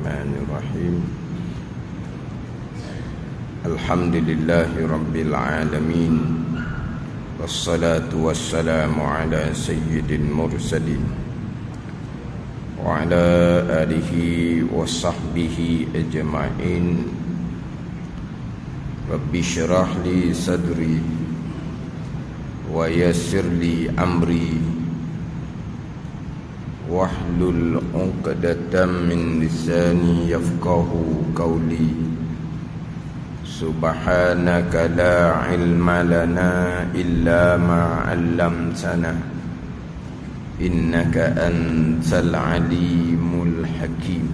Bismillahirrahmanirrahim. Alhamdulillahi rabbil alamin. Wassalatu wassalamu ala sayyidil mursalin wa ala alihi wa sahbihi ajma'in. Rabbi syrah li sadri wa yassir li amri wahlul 'uqdatam min lisani yafqahu qawli. Subhanaka la ilma lana illa ma 'allamtana innaka antal alimul hakim.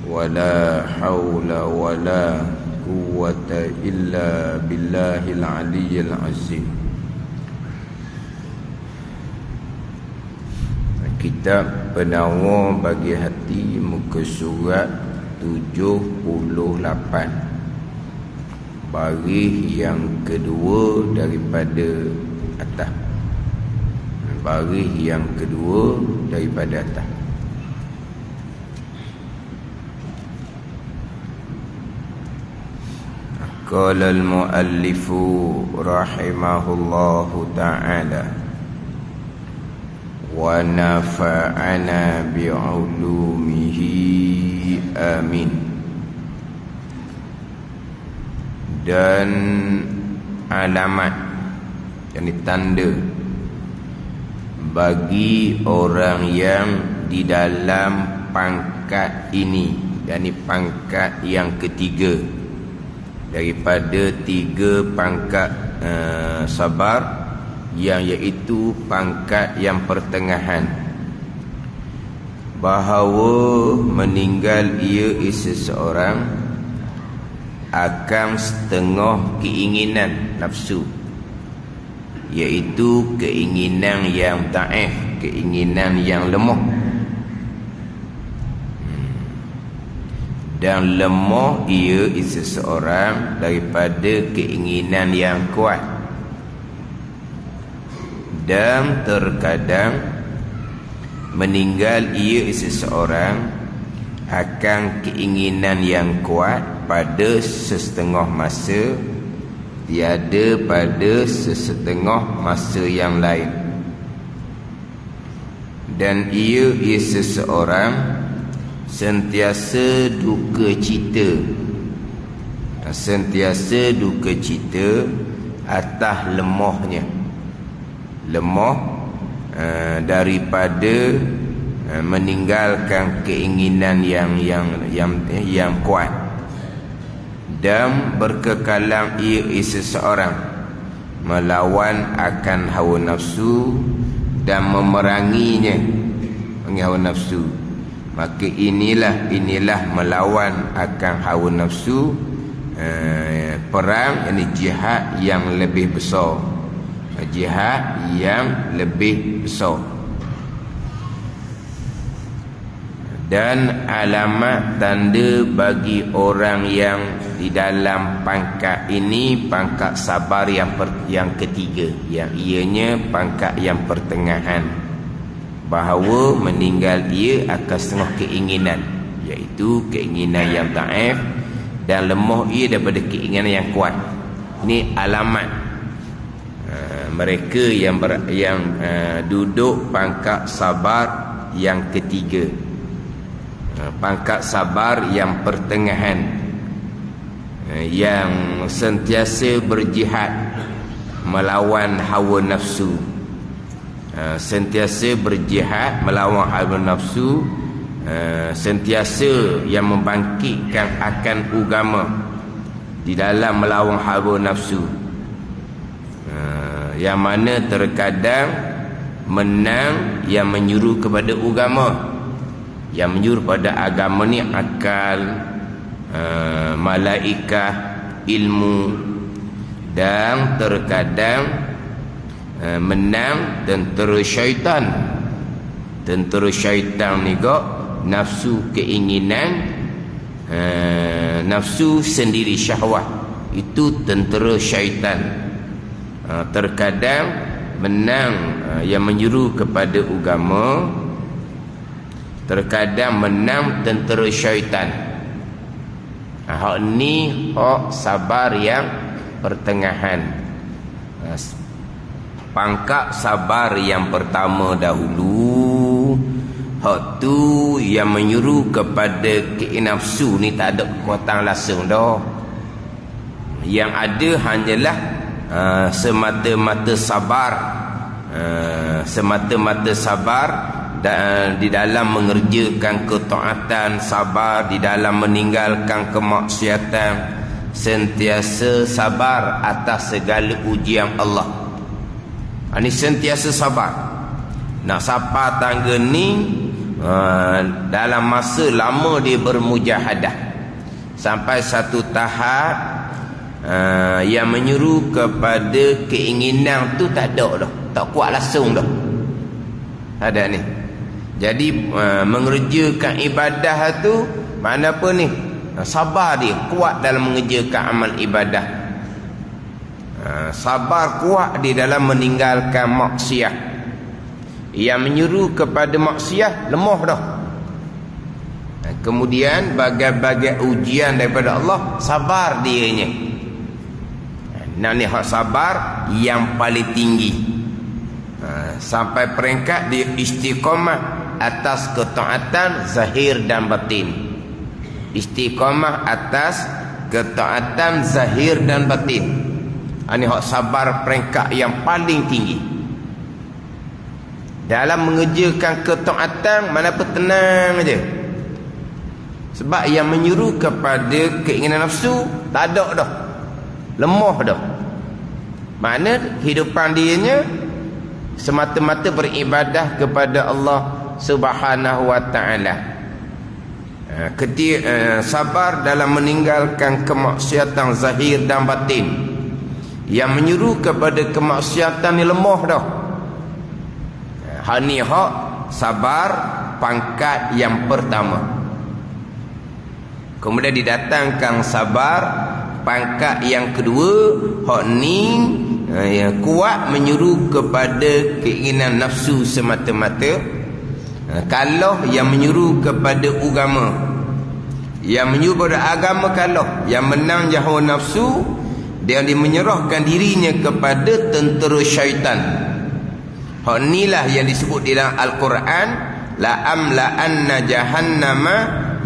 Wala haula wala quwwata illa billahil aliyyil azim. Kitab Penawar Bagi Hati, muka surat 78, baris yang kedua daripada atas. Baris yang kedua daripada atas. Qala al-muallifu rahimahullahu ta'ala wa nafa'ana bi'ulumihi amin. Dan alamat, yakni tanda bagi orang yang di dalam pangkat ini, yakni pangkat yang ketiga daripada 3 pangkat sabar, yang iaitu pangkat yang pertengahan, bahawa meninggal ia seseorang akan setengah keinginan nafsu, iaitu keinginan yang dhaif, keinginan yang lemah. Dan lemah ia seseorang daripada keinginan yang kuat. Dan terkadang meninggal ia seseorang akan keinginan yang kuat pada sesetengah masa, tiada pada sesetengah masa yang lain. Dan ia seseorang sentiasa duka cita, sentiasa duka cita atas lemahnya, lemah daripada meninggalkan keinginan yang kuat. Dan berkekalan ia seseorang melawan akan hawa nafsu dan memeranginya, hawa nafsu. Maka inilah melawan akan hawa nafsu, perang, yakni jihad yang lebih besar, jihad yang lebih besar. Dan alamat tanda bagi orang yang di dalam pangkat ini, pangkat sabar yang ketiga, yang ianya pangkat yang pertengahan, bahawa meninggal ia akan setengah keinginan, iaitu keinginan yang dhaif, dan lemah ia daripada keinginan yang kuat. Ini alamat mereka yang duduk pangkat sabar yang ketiga, pangkat sabar yang pertengahan, yang sentiasa berjihad melawan hawa nafsu, sentiasa berjihad melawan hawa nafsu, sentiasa yang membangkitkan akan agama di dalam melawan hawa nafsu, yang mana terkadang menang yang menyuruh kepada agama, yang menyuruh pada agama ni akal, malaikah, ilmu. Dan terkadang menang tentera syaitan. Tentera syaitan ni kok nafsu keinginan, nafsu sendiri, syahwat. Itu tentera syaitan. Terkadang menang yang menyuruh kepada agama, terkadang menang tentera syaitan. Hak ni hak sabar yang pertengahan. Pangkat sabar yang pertama dahulu, hak tu yang menyuruh kepada nafsu ni tak ada kekuatan langsung dah. Yang ada hanyalah semata-mata sabar, semata-mata sabar di dalam mengerjakan ketaatan, sabar di dalam meninggalkan kemaksiatan, sentiasa sabar atas segala ujian Allah. Ini sentiasa sabar. Nak sampai tangga ni dalam masa lama dia bermujahadah sampai satu tahap yang menyuruh kepada keinginan tu tak ada dah, tak kuat langsung dah. Ada ni. Jadi mengerjakan ibadah tu mana apa ni? Sabar dia kuat dalam mengerjakan amal ibadah. Sabar kuat di dalam meninggalkan maksiat. Yang menyuruh kepada maksiat lemah dah. Kemudian bagai-bagai ujian daripada Allah, sabar dianya. Nah ni hak sabar yang paling tinggi. Sampai peringkat dia istiqamah atas ketaatan zahir dan batin. Istiqamah atas ketaatan zahir dan batin. Ini hak sabar peringkat yang paling tinggi. Dalam mengerjakan ketaatan mana pun tenang aja. Sebab yang menyuruh kepada keinginan nafsu tak ada dah, lemah dah. Mana hidupan dianya semata-mata beribadah kepada Allah Subhanahu wa taala. Sabar dalam meninggalkan kemaksiatan zahir dan batin. Yang menyuruh kepada kemaksiatan ni lemah dah. Hani hak sabar pangkat yang pertama. Kemudian didatangkan sabar pangkat yang kedua, hak ni yang kuat menyuruh kepada keinginan nafsu semata-mata. Kalau yang menyuruh kepada agama, yang menyuruh kepada agama, kalau yang menang hawa nafsu, dia menyerahkan dirinya kepada tentera syaitan. Hak inilah yang disebut di dalam Al-Quran, la amla jahannama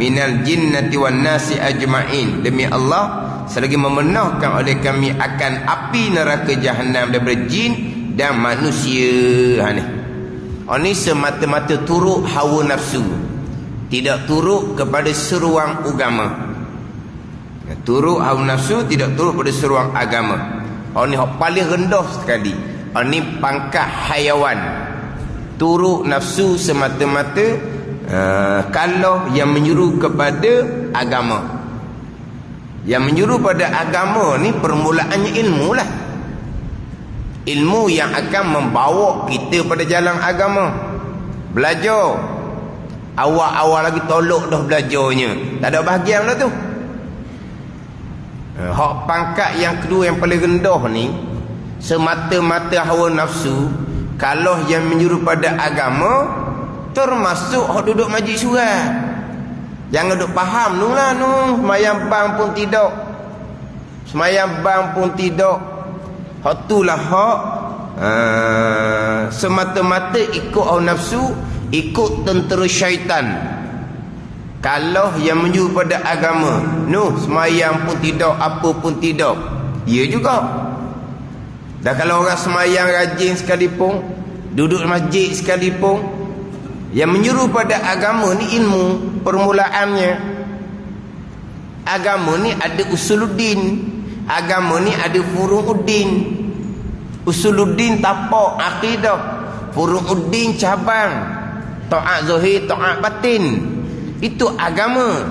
minal jinnati wan nasi ajma'in. Demi Allah, selagi memenahkan oleh kami akan api neraka jahanam daripada jin dan manusia. Ini semata-mata turut hawa nafsu, tidak turut kepada seruan agama. Turut hawa nafsu, tidak turut pada seruan agama. Ini paling rendah sekali. Ini pangkat hayawan, turut nafsu semata-mata. Kalau yang menyuruh kepada agama, yang menyuruh pada agama ni permulaannya ilmu lah. Ilmu yang akan membawa kita pada jalan agama. Belajar. Awal-awal lagi tolok dah belajarnya, tak ada bahagian lah tu. Hak pangkat yang kedua yang paling rendah ni, semata-mata hawa nafsu. Kalau yang menyuruh pada agama, termasuk hak duduk majlis surat. Jangan duduk faham nu lah nu, semayang bang pun tidak, semayang bang pun tidak. Hak itulah hak semata-mata ikut hawa nafsu, ikut tentera syaitan. Kalau yang menyuruh pada agama, nu semayang pun tidak, apa pun tidak, ya juga. Dan kalau orang semayang rajin sekalipun, duduk masjid sekalipun, yang menyuruh pada agama ni ilmu permulaannya. Agama ni ada usuluddin, agama ni ada furu'uddin. Usuluddin tapak akidah, furu'uddin cabang, taat zahir, taat batin. Itu agama.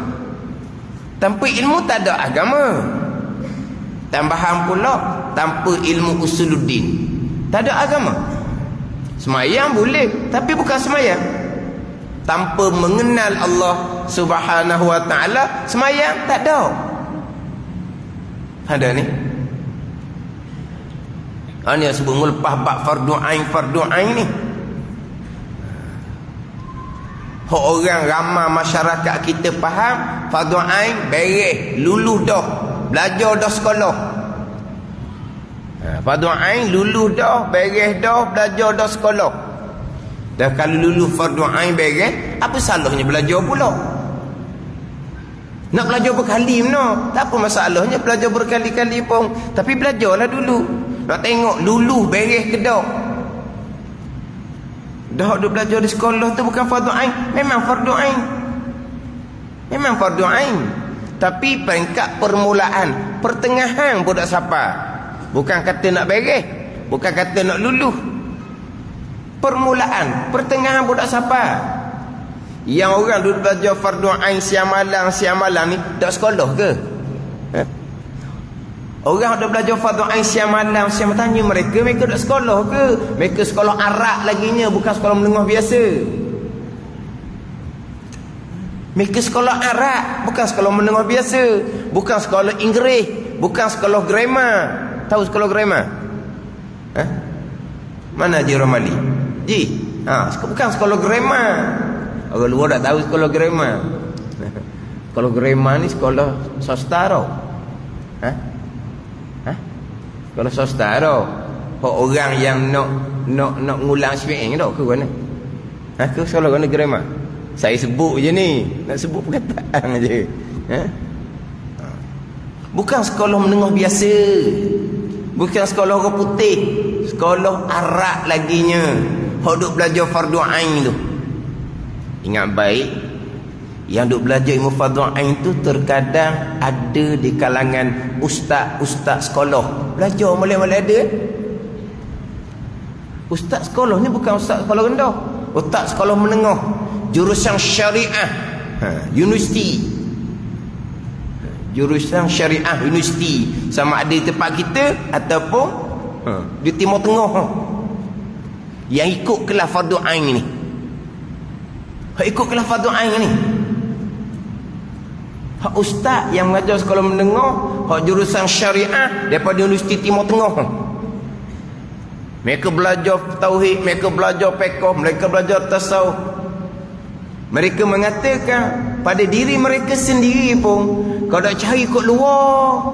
Tanpa ilmu tak ada agama. Tambahan pula, tanpa ilmu usuluddin tak ada agama. Semayang boleh, tapi bukan semayang. Tanpa mengenal Allah Subhanahu wa ta'ala, semayang tak ada. Ada ni. Ini yang sebut melepas bab fardu ain ni. Orang ramai masyarakat kita faham fardu ain beres lulus dah, belajar dah sekolah. Fardu ain lulus dah, beres dah, belajar dah sekolah. Dah kalau lulus fardu ain beres, apa salahnya belajar pula? Nak belajar berkali mana? Tak apa masalahnya belajar berkali-kali pun, tapi belajarlah dulu. Nak tengok lulus beres ke dak. Dah duk belajar di sekolah tu bukan fardu ain, memang fardu ain. Memang fardu ain. Tapi peringkat permulaan, pertengahan pun tak siapa. Bukan kata nak beres, bukan kata nak lulus. Permulaan, pertengahan pun tak siapa. Yang orang duk belajar fardu ain siang malam ni tak sekolah ke? Orang ada belajar fardu ain siang malam, siang tanya mereka tak sekolah ke? Mereka sekolah Arab laginya, bukan sekolah menengah biasa. Mereka sekolah Arab, bukan sekolah menengah biasa, bukan sekolah Inggeris, bukan sekolah grammar. Tahu sekolah grammar? Mana Haji Romali? Ji, bukan sekolah grammar. Orang luar tak tahu sekolah grammar. Sekolah grammar ni sekolah swasta tau. Kalau swasta dah, orang yang nak ngulang SPM dah ke mana? Ke sekolah guna grammar? Saya sebut je ni, nak sebut perkataan je. Bukan sekolah menengah biasa, bukan sekolah orang putih, sekolah Arab laginya. Hok duk belajar fardu ain tu. Ingat baik, yang duk belajar ilmu fardu ain tu terkadang ada di kalangan ustaz-ustaz sekolah. Belajar mulai-mulai ada. Ustaz sekolah ni bukan ustaz sekolah rendah, ustaz sekolah menengah, jurusan syariah, universiti. Jurusan syariah universiti, sama ada di tempat kita ataupun di Timur Tengah. Yang ikut kelas fardu ain ni. Ikut kelas fardu ain ni. Hak ustaz yang mengajar sekolah menengah, hak jurusan syariah daripada Universiti Timur Tengah. Mereka belajar tauhid, mereka belajar fiqh, mereka belajar tasawuf. Mereka mengatakan pada diri mereka sendiri pun, kalau nak cari kat luar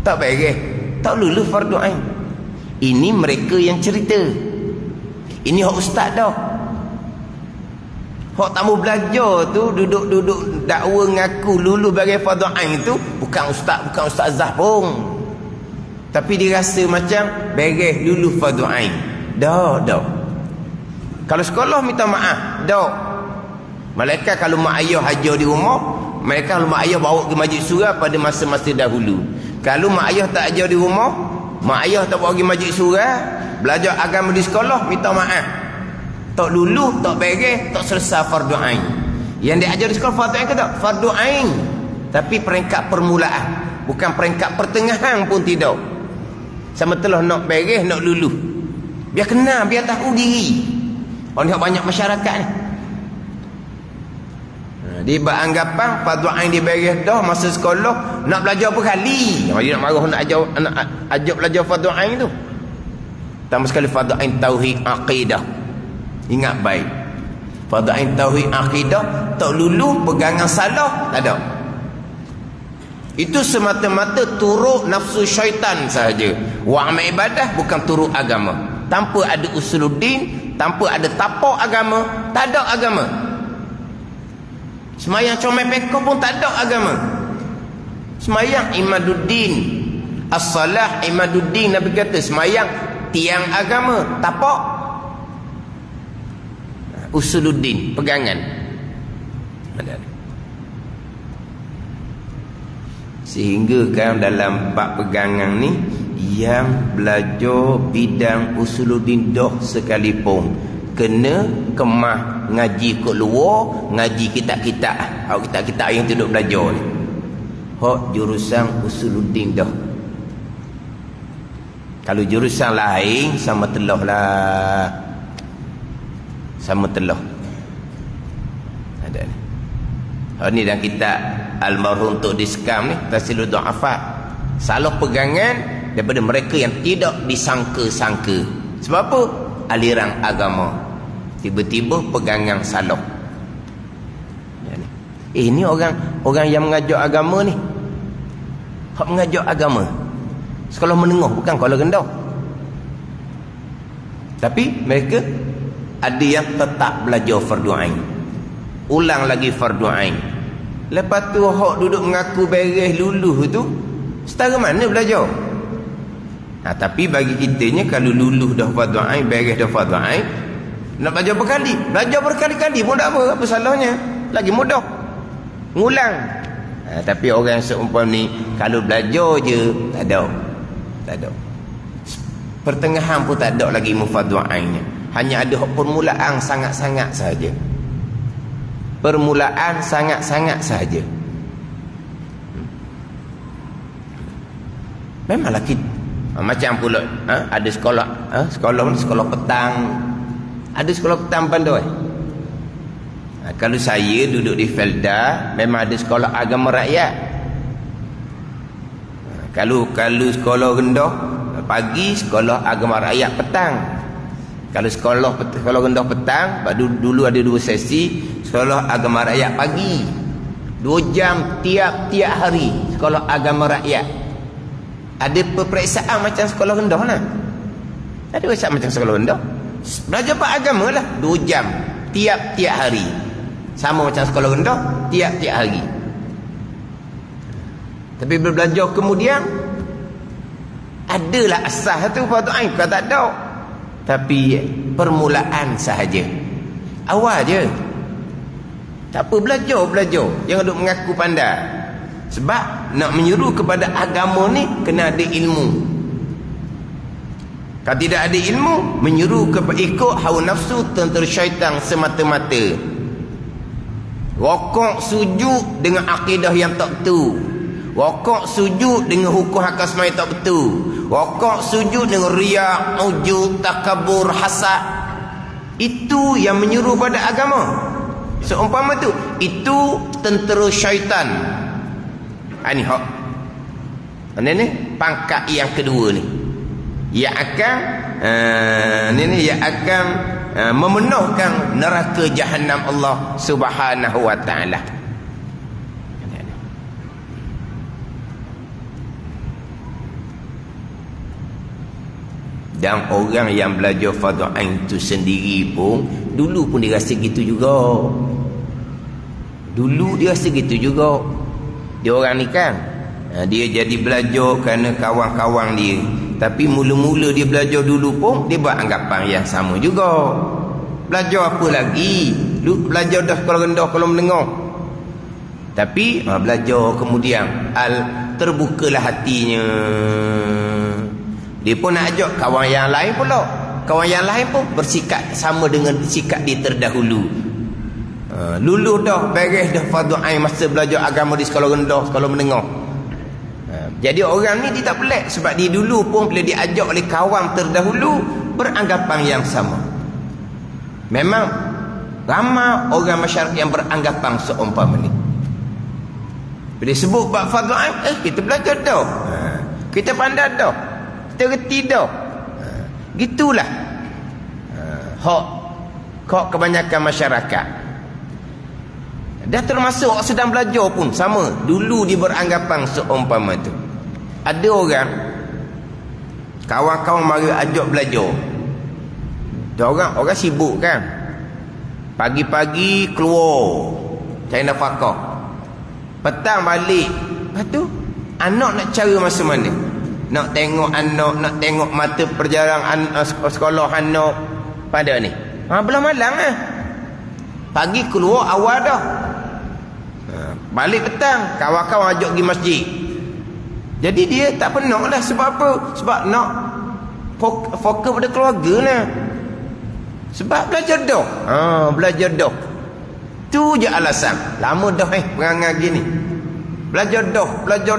tak beres, tak lulus fardu ain. Ini mereka yang cerita. Ini hak ustaz dah. Hak tamu belajar tu duduk dakwa ngaku lulu bagi fardu ain tu bukan ustazah pun. Tapi dia rasa macam beres lulu fardu ain. Dah. Kalau sekolah minta maaf, dah. Malaikat kalau mak ayah hajar di rumah, mereka kalau mak ayah bawa ke majlis surah pada masa-masa dahulu. Kalau mak ayah tak ajar di rumah, mak ayah tak bawa ke majlis surah, belajar agama di sekolah, minta maaf. Tak lulus, tak beres, tak selesai fardu ain. Yang dia ajar di sekolah fardu ain ke tak? Fardu ain. Tapi peringkat permulaan, bukan peringkat pertengahan pun tidak. Sama telah nak beres, nak lulus. Biar kenal, biar tahu diri. Orang banyak masyarakat ni. Dia beranggapan fardu ain dia beres dah masa sekolah, nak belajar apa kali? Dia nak marah nak ajar belajar fardu ain tu. Pertama sekali fardu ain tauhid akidah. Ingat baik, fardu ain tauhid akidah, tak lulu pegangan salah tak ada. Itu semata-mata turut nafsu syaitan sahaja. Wa amal ibadah bukan turut agama. Tanpa ada usuluddin, tanpa ada tapak agama, tak ada agama. Semayang comel pekah pun tak ada agama. Semayang imaduddin, as-salah imaduddin, Nabi kata semayang tiang agama, tapak usuluddin, pegangan. Sehingga kan dalam bab pegangan ni, yang belajar bidang usuluddin dah sekalipun kena kemah ngaji kat luar, ngaji kitab-kitab. Kitab-kitab yang tu duk belajar ni, hak jurusan usuluddin dah. Kalau jurusan lain sama telah lah, sama telah ada ni. Ni dalam kitab almarhum Tok Diskam ni, Tasilul Du'afa, salah pegangan daripada mereka yang tidak disangka-sangka. Sebab apa? Aliran agama, tiba-tiba pegangan salah. Ni orang yang mengajar agama ni. Hak mengajar agama. Sekolah menengah, bukan sekolah rendah. Tapi mereka ada yang tetap belajar fardu ain. Ulang lagi fardu ain. Lepas tu hak duduk mengaku beres luluh tu, setara mana belajar? Tapi bagi kitanya, kalau luluh dah fardu ain, beres dah fardu ain, nak belajar berkali. Belajar berkali-kali pun tak apa. Apa salahnya? Lagi mudah. Ngulang. Tapi orang seumpama ni, kalau belajar je, tak ada. Pertengahan pun tak ada lagi fardu ainnya. Hanya ada permulaan sangat-sangat saja. Permulaan sangat-sangat saja. Memanglah kita macam pula ada sekolah, sekolah petang. Ada sekolah petang pandai. Kalau saya duduk di Felda, memang ada sekolah agama rakyat. Kalau sekolah rendah pagi, sekolah agama rakyat petang. Kalau sekolah rendah petang, dulu ada 2 sesi, sekolah agama rakyat pagi. 2 jam tiap-tiap hari sekolah agama rakyat. Ada peperiksaan macam sekolah rendah lah. Ada peperiksaan macam sekolah rendah. Belajar pak agama lah 2 jam tiap-tiap hari. Sama macam sekolah rendah, tiap-tiap hari. Tapi belajar kemudian, adalah asas tu fardu ain, bukan tak ada. Tapi permulaan sahaja. Awal je. Tak apa, belajar. Jangan duk mengaku pandai. Sebab nak menyuruh kepada agama ni kena ada ilmu. Kalau tidak ada ilmu, menyuruh kepada ikut hawa nafsu, tentera syaitan semata-mata. Rokok sujud dengan akidah yang tak betul. Rokok sujud dengan hukum hak asma'i tak betul. Rokok sujud dengan riak, ujub, takabur, hasad. Itu yang menyuruh pada agama. Seumpama tu, itu tentera syaitan. Ini hak. Ini pangkat yang kedua ni. Yang akan yang akan memenuhkan neraka Jahannam Allah Subhanahu wa taala. Dan orang yang belajar fardu ain itu sendiri pun, dulu pun dia rasa gitu juga. Dulu dia rasa gitu juga. Dia orang ni kan, dia jadi belajar kerana kawan-kawan dia. Tapi mula-mula dia belajar dulu pun, dia buat anggapan yang sama juga. Belajar apa lagi? Belajar dah sekolah rendah, sekolah menengah. Tapi belajar kemudian terbukalah hatinya. Dia pun nak ajak kawan yang lain pula. Kawan yang lain pun bersikap sama dengan sikap dia terdahulu. Luluh dah, beres dah fardu ain masa belajar agama di sekolah rendah, sekolah menengah. Jadi orang ni dia tak pelik. Sebab dia dulu pun bila diajak oleh kawan terdahulu, beranggapan yang sama. Memang ramai orang masyarakat yang beranggapan seumpama ni. Bila sebut bab fardu ain, kita belajar dah. Kita pandai dah. Kita reti dah. Gitulah hak kebanyakan masyarakat. Dah termasuk orang sedang belajar pun sama. Dulu dia beranggapan seumpama tu. Ada orang, kawan-kawan mari ajak belajar. Dia orang sibuk kan. Pagi-pagi keluar cari nafkah. Petang balik. Lepas tu anak nak cara masa mana? Nak tengok anak, nak tengok mata perjalanan sekolah anak pada ni. Belah malang lah. Pagi keluar awal dah. Balik petang, kawan-kawan ajak pergi masjid. Jadi dia tak penat lah. Sebab apa? Sebab nak fokus pada keluarga lah. Sebab belajar dah. Belajar dah. Tu je alasan. Lama dah perangai gini. Belajar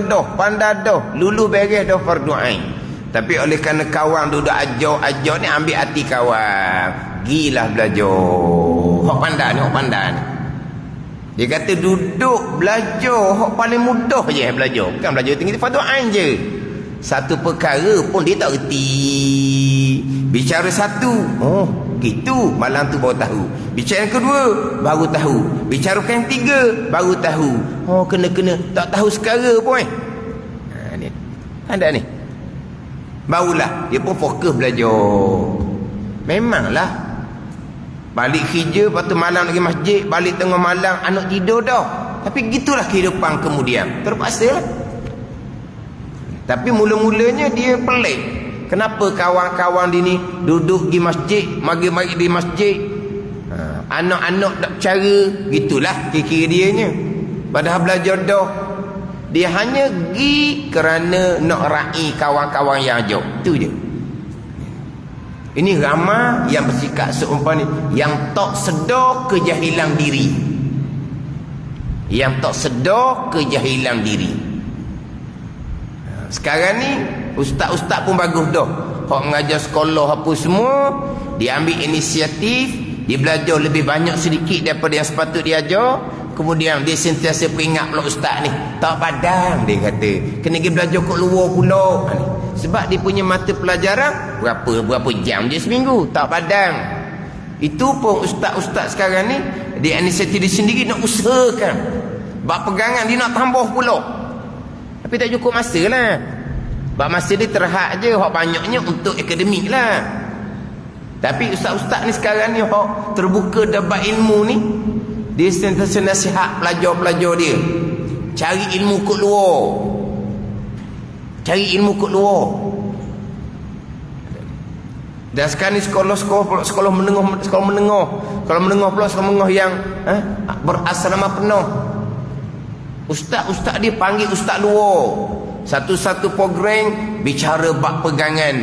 dah, pandai dah, lulu beres dah fardu ain. Tapi oleh kerana kawan duduk ajak ni, ambil hati kawan. Gilah belajar. Hak pandai ni. Dia kata duduk belajar hak paling mudah je belajar. Bukan belajar tinggi fardu ain je. Satu perkara pun dia tak reti. Bicara satu, Gitu, malam tu baru tahu. Bicara yang kedua, baru tahu. Bicara yang ketiga, baru tahu. Oh, kena-kena tak tahu sekara pun ni. Ada ni. Barulah dia pun fokus belajar. Memanglah balik kerja, lepas tu malam lagi masjid, balik tengah malam anak tidur dah. Tapi gitulah kehidupan kemudian. Terpaksa lah. Tapi mula-mulanya dia pelik. Kenapa kawan-kawan dia ni duduk di masjid, magi-magi di masjid, anak-anak tak cara. Gitulah kira-kira dia nya. Padahal belajar dah. Dia hanya pergi kerana nak raih kawan-kawan yang ajak. Itu je. Ini ramai yang bersikap seumpama ni, yang tak sedar kejahilan diri. Yang tak sedar kejahilan diri. Sekarang ni ustaz-ustaz pun bagus dah. Hak mengajar sekolah apa semua, dia ambil inisiatif, dia belajar lebih banyak sedikit daripada yang sepatut dia ajar. Kemudian dia sentiasa peringat pula ustaz ni, tak padang dia kata, kena pergi belajar kat luar pula ni. Sebab dia punya mata pelajaran berapa jam je seminggu, tak padang. Itu pun ustaz-ustaz sekarang ni, dia inisiatif dia sendiri nak usahakan. Bab pegangan dia nak tambah pula. Tapi tak cukup masa lah. Bab masa dia terhad je, hak banyaknya untuk akademik lah. Tapi ustaz-ustaz ni sekarang ni hak terbuka dapat ilmu ni, dia sentiasa nasihat pelajar-pelajar dia, cari ilmu kat luar. Cari ilmu kat luar. Dan sekarang ni sekolah menengah, sekolah menengah pula sekolah menengah yang berasrama penuh. Ustaz-ustaz dia panggil ustaz luar. Satu-satu program bicara bab pegangan.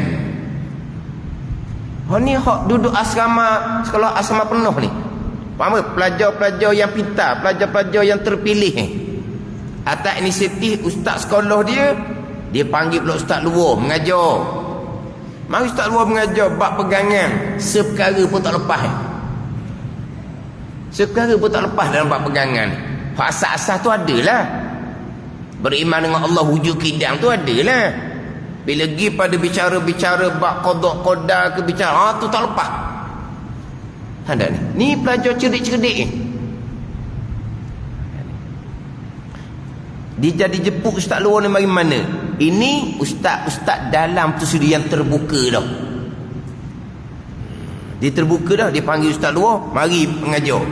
Ni hak duduk asrama, sekolah asrama penuh ni. Faham ke? Pelajar-pelajar yang pintar, pelajar-pelajar yang terpilih ni. Atas inisiatif ustaz sekolah dia, dia panggil pula ustaz luar mengajar. Mari ustaz luar mengajar bab pegangan. Seperkara pun tak lepas. Seperkara pun tak lepas dalam bab pegangan. Hak asas-asas tu adalah. Beriman dengan Allah, wujud kidam tu adalah. Bila pergi pada bicara-bicara bab qada qadar ke bicara, tu tak lepas. Ada ni. Ni pelajar cerdik-cerdik ni. Dia jadi jemput ustaz luar ni mari mana? Ini ustaz-ustaz dalam tu sudah yang terbuka dah. Dia terbuka dah, dia panggil ustaz luar, mari mengajar.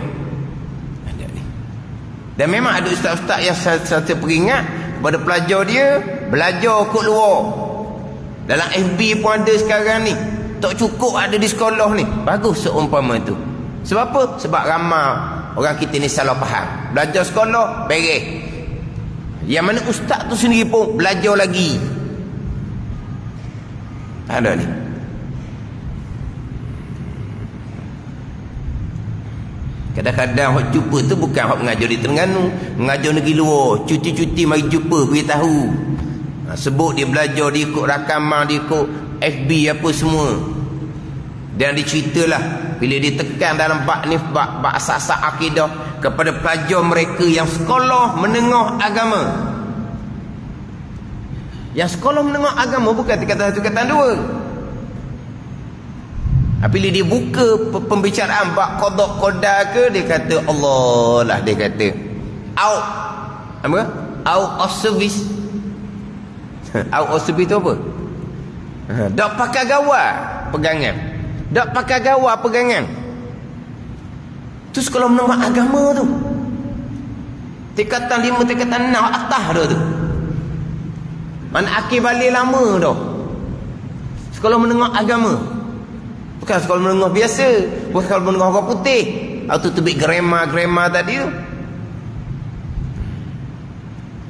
Ada ni. Dan memang ada ustaz-ustaz yang saya peringat kepada pelajar dia, belajar kat luar. Dalam FB pun ada sekarang ni. Tak cukup ada di sekolah ni. Bagus seumpama tu. Sebab apa? Sebab ramai orang kita ni salah faham. Belajar sekolah, beres. Yang mana ustaz tu sendiri pun belajar lagi. Ada ni. Kadang-kadang hok jumpa tu bukan hok mengajar di Terengganu, mengajar negeri luar, cuti-cuti mari jumpa beritahu. Sebut dia belajar, dia ikut rakaman, dia ikut FB apa semua. Dan diceritalah bila dia tekan dalam bab ni, bab asas-asas akidah kepada pelajar mereka yang sekolah menengah agama. Yang sekolah menengah agama bukan tingkatan satu, tingkatan dua. Bila dia buka pembicaraan bab qada qadar ke, dia kata Allah lah, dia kata out apa? Out of service. Out of service tu apa? Dak pakai gawai pegangan. Dak pakai gawai pegangan. Tu sekolah menengah agama tu. Tingkatan 5, tingkatan 6 atas dah tu. Mana akhir balik lama dah. Sekolah menengah agama. Bukan sekolah menengah biasa, bukan sekolah menengah orang putih. Atau tebik grammar tadi tu.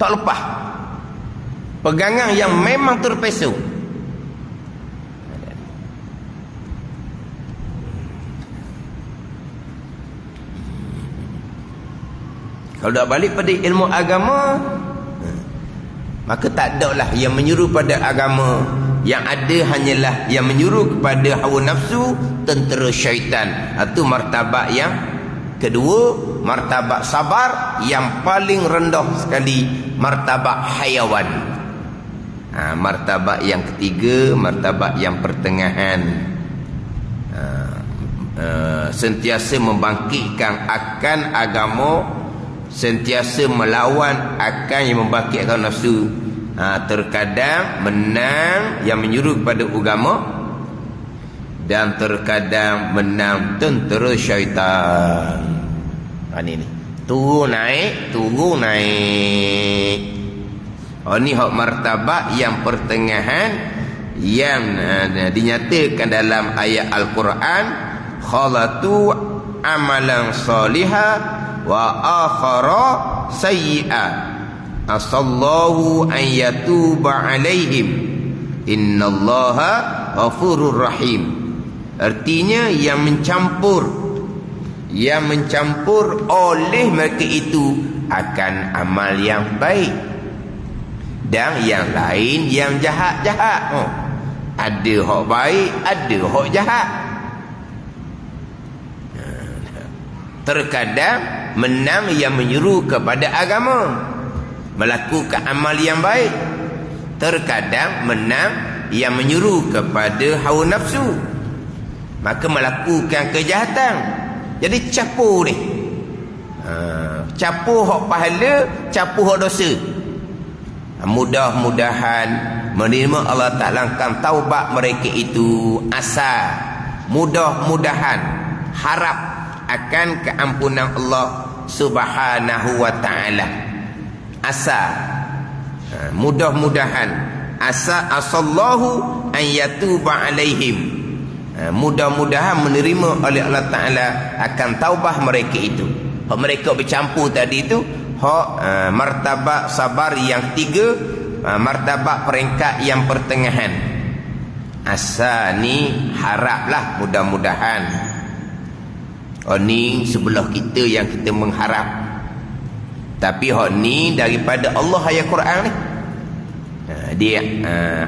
Tak lepas. Pegangan yang memang terpesu. Kalau dah balik pada ilmu agama, maka tak ada lah yang menyuruh pada agama. Yang ada hanyalah yang menyuruh kepada hawa nafsu, tentera syaitan. Itu martabat yang kedua. Martabat sabar. Yang paling rendah sekali, martabat hayawan. Martabat yang ketiga, martabat yang pertengahan. sentiasa membangkitkan akan agama, sentiasa melawan akan yang membangkitkan nafsu. Terkadang menang yang menyuruh kepada agama, dan terkadang menang tentera syaitan. Ini turun naik. Ini hak martabat yang pertengahan yang dinyatakan dalam ayat Al-Quran, khalatu amalan salihah wa akhara sayyi'a asallahu an yatuba alaihim innallaha ghafurur rahim. Artinya yang mencampur oleh mereka itu akan amal yang baik, dan yang lain yang jahat-jahat. Ada hak baik, ada hak jahat. Terkadang menang yang menyuruh kepada agama, melakukan amal yang baik. Terkadang menang yang menyuruh kepada hawa nafsu, maka melakukan kejahatan. Jadi capur ni, capur hak pahala, capur hak dosa. Mudah-mudahan menerima Allah Ta'ala akan taubat mereka itu. Asa, mudah-mudahan, harap akan keampunan Allah Subhanahu wa Ta'ala. Asa, mudah-mudahan, asa asallahu an yatuba alaihim. Mudah-mudahan menerima oleh Allah Ta'ala akan taubah mereka itu. Hak mereka bercampur tadi itu hak martabat sabar yang 3, martabat peringkat yang pertengahan. Asa ni haraplah, mudah-mudahan. Ni sebelah kita yang kita mengharap, tapi hak ni daripada Allah ayat Quran ni. Dia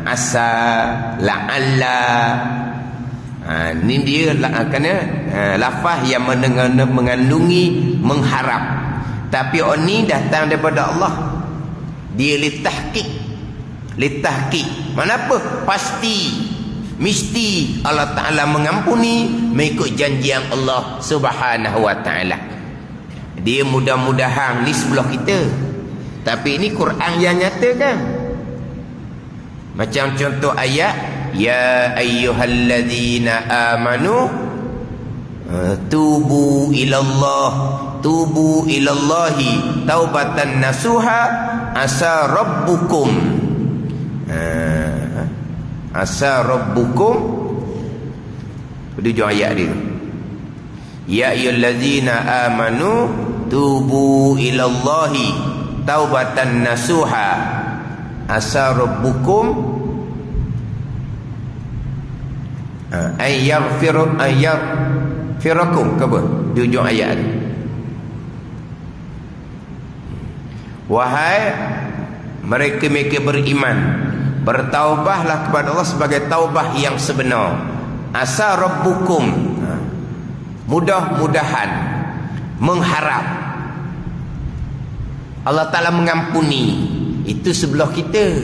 asa, la'alla. Ni dia kena lafaz yang mengandungi mengharap, tapi ni datang daripada Allah. Dia litahqiq. Mana apa? Pasti, mesti Allah Ta'ala mengampuni mengikut janjian Allah Subhanahu wa Ta'ala. Dia mudah-mudahan ni sebelah kita, tapi ini Quran yang nyatakan. Macam contoh ayat, ya ayyuhalladzina amanu tubu ilallahi taubatan nasuha asa rabbukum. Ujung ayat dia, ya ayyuhalladzina amanu tubu ilallahi taubatan nasuha asa rabbukum ayyarfirakum ke apa? Di ujung ayat ni, wahai mereka beriman, bertaubahlah kepada Allah sebagai taubah yang sebenar. Asa rabbukum, mudah-mudahan, mengharap Allah Ta'ala mengampuni. Itu sebelah kita.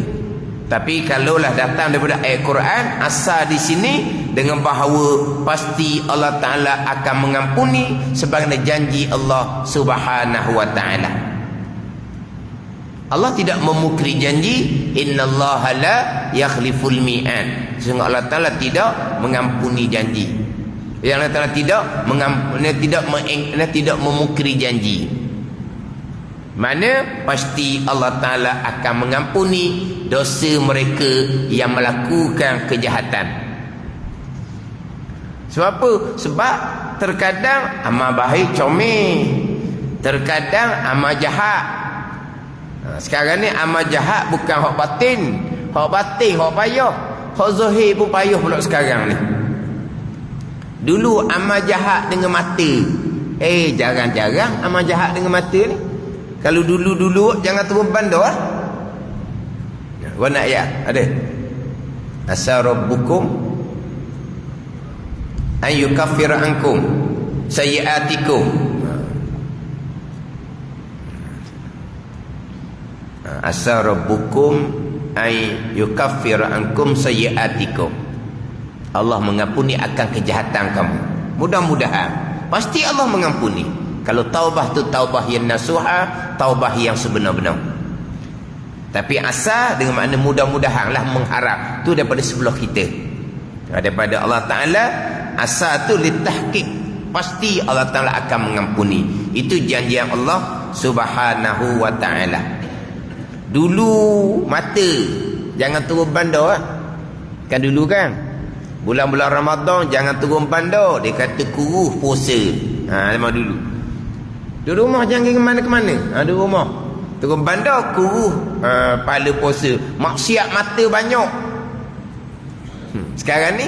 Tapi kalaulah datang daripada ayat Quran, asa di sini dengan bahawa pasti Allah Ta'ala akan mengampuni sebagaimana janji Allah Subhanahu wa Ta'ala. Allah tidak memukri janji, innallaha la yakhliful mi'ad. Sehingga Allah Ta'ala tidak mengampuni janji. Yang Allah Ta'ala tidak memukri janji. Mana pasti Allah Ta'ala akan mengampuni dosa mereka yang melakukan kejahatan. Sebab apa? Sebab terkadang amal baik comel, terkadang amal jahat. Sekarang ni amal jahat bukan hak batin, hak payah, hak zahir pun payah pula sekarang ni. Dulu amal jahat dengan mata, jarang-jarang amal jahat dengan mata ni. Kalau dulu jangan turun bandar. Warna ayat ada, asa rabbukum an yukaffira ankum sayyi'atikum. Asa rabbukum an yukaffira ankum sayyi'atikum. Allah mengampuni akan kejahatan kamu. Mudah-mudahan pasti Allah mengampuni. Kalau taubah tu taubah yang nasuha, taubah yang sebenar-benar. Tapi asa dengan makna mudah-mudahan lah, mengharap tu daripada sebelah kita, daripada Allah Ta'ala. Asa tu litahqiq, pasti Allah Ta'ala akan mengampuni. Itu janjian Allah Subhanahu wa Ta'ala. Dulu mata jangan turun bandar kan, dulu kan bulan-bulan Ramadan jangan turun bandar, dia kata kuruh puasa. Memang dulu rumah jangan ke mana-mana. Di rumah turun bandar kuruh pahala puasa, maksiat mata banyak. Sekarang ni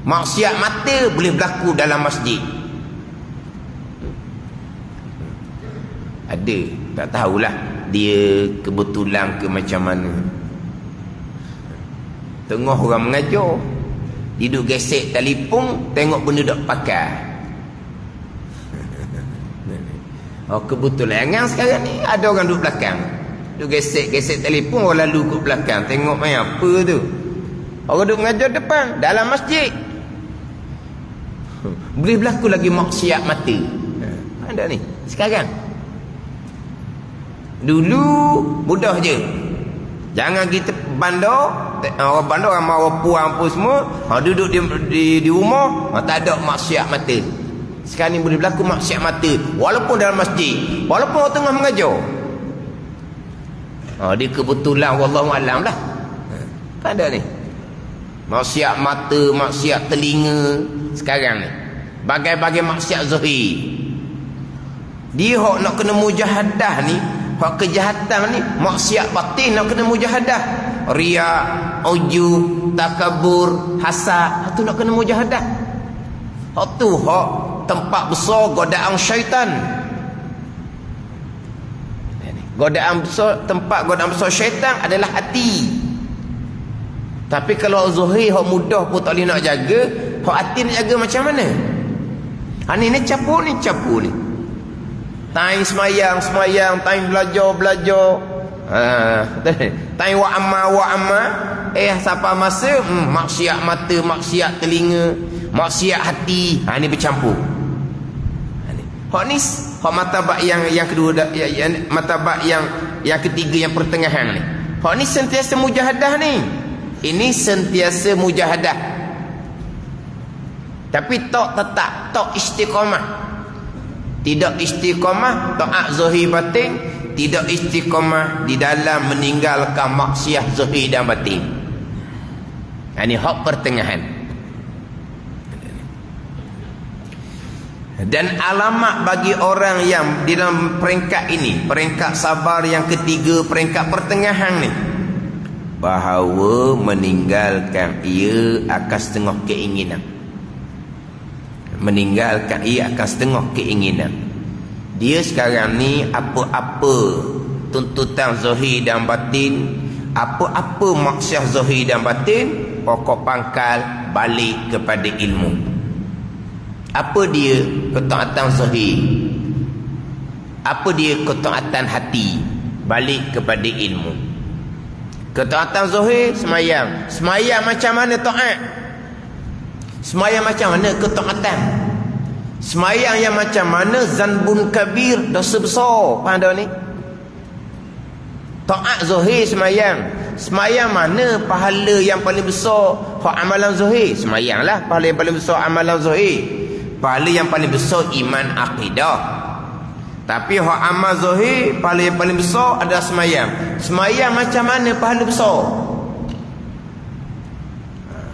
maksiat mata boleh berlaku dalam masjid. Ada, tak tahulah dia kebetulan ke macam mana. Tengah orang mengajar, duduk gesek telefon, tengok benda tak pakai. Kebetulan yang sekarang ni ada orang duduk belakang, duduk gesek telefon, orang lalu ke belakang tengok main apa tu. Orang duduk mengajar depan dalam masjid. Boleh berlaku lagi maksiat mata. Ada ni sekarang. Dulu mudah je, jangan kita bandar. Orang bandar ramai orang puan pun semua duduk di rumah, tak ada maksiat mata. Sekarang ni boleh berlaku maksiat mata walaupun dalam masjid, walaupun orang tengah mengajar. Dia kebetulan wallahualam lah. Tak ada ni maksiat mata, maksiat telinga. Sekarang ni bagai-bagai maksiat zahir. Dia hok nak kena mujahadah ni, hok kejahatan ni, maksiat batin nak kena mujahadah. Riya, ujub, takabur, hasad, tu nak kena mujahadah. Hok tu hok tempat besar godaan syaitan. Godaan besar, tempat godaan besar syaitan adalah hati. Tapi kalau zahir hok mudah pun tak boleh nak jaga, hok hati nak jaga macam mana? Ni capur ni. Time semayang, time belajar. Time wa amma. Siapa masa maksiat mata, maksiat telinga, maksiat hati. Ni bercampur. Hak ni hak martabat yang kedua, martabat yang ketiga, yang pertengahan ni. Hak ni sentiasa mujahadah ni. Ini sentiasa mujahadah. Tapi tak tetap, tak istiqamah. Tidak istiqamah taat zahir batin, tidak istiqamah di dalam meninggalkan maksiat zahir dan batin. Ini hak pertengahan. Dan alamat bagi orang yang di dalam peringkat ini, peringkat sabar yang ketiga, peringkat pertengahan ni, bahawa meninggalkan ia akan setengah keinginan. Meninggalkan ia akan setengah keinginan. Dia sekarang ni apa-apa tuntutan zahir dan batin, apa-apa maksiat zahir dan batin, pokok pangkal balik kepada ilmu. Apa dia ketaatan zahir, apa dia ketaatan hati, balik kepada ilmu. Ketaatan zahir, semayang. Semayang macam mana taat? Semayang macam mana ketaatan? Semayang yang macam mana zanbun kabir, dosa besar. Faham tak ni? Taat zahir semayang. Semayang mana pahala yang paling besar? Hak amalan zahir. Semayang lah pahala yang paling besar, amalan zahir. Pahala yang paling besar iman akidah. Tapi hak amal zahir, pahala yang paling besar adalah semayang. Semayang macam mana pahala besar?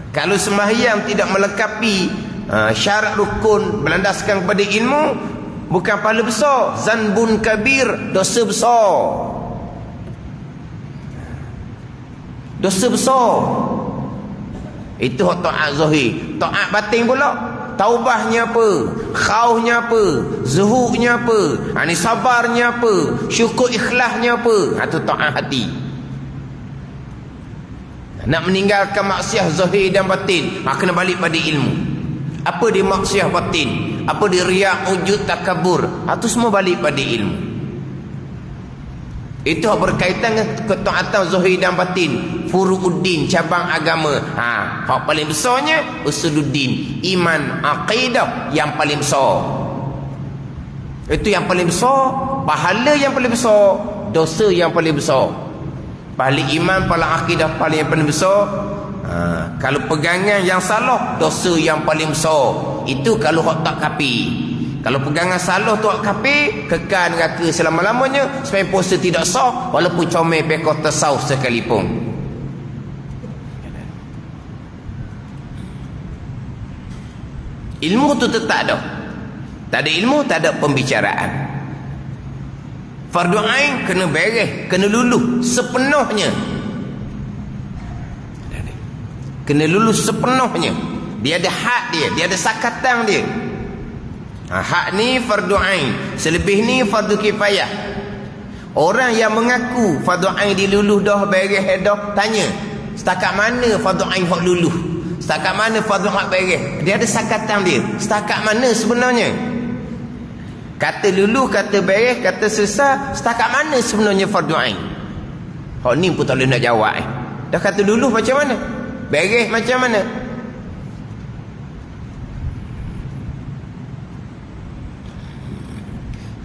Kalau sembahyang tidak melengkapi syarat rukun berlandaskan kepada ilmu, bukan pahala besar, zanbun kabir, dosa besar. Dosa besar. Itu hak taat zahir. Taat batin pula, taubahnya apa, khauhnya apa, zuhudnya apa, ni sabarnya apa, syukur ikhlasnya apa. Itu taat hati. Nak meninggalkan maksiat zahir dan batin, kena balik pada ilmu. Apa dia maksiat batin, apa dia riya, ujud, takabur, itu semua balik pada ilmu. Itu berkaitan dengan ketaatan zahir dan batin, furu'uddin, cabang agama. Hak paling besarnya usuluddin, iman, akidah yang paling besar. Itu yang paling besar, pahala yang paling besar, dosa yang paling besar. Paling iman, paling akidah paling yang paling besar. Kalau pegangan yang salah, dosa yang paling besar. Itu kalau hak tak kapi. Kalau pegangan salah tu hak kapi, kekal neraka selama-lamanya, sampai puasa tidak sah walaupun comel pekor tersau sekalipun. Ilmu tu tetap dah. Tak ada ilmu, tak ada pembicaraan. Fardu ain kena beres, kena luluh sepenuhnya. Kena luluh sepenuhnya. Dia ada hak dia, dia ada sakatan dia. Hak ni fardu ain, selebih ni fardu kifayah. Orang yang mengaku fardu ain diluluh dah, beres dah, tanya, setakat mana fardu ain hak luluh? Setakat mana fardu hak beres? Dia ada sakatan dia. Setakat mana sebenarnya? Kata luluh, kata beres, kata selesai, setakat mana sebenarnya fardu ain? Hak ni pun tak boleh nak jawab. Dah kata luluh macam mana? Beres macam mana?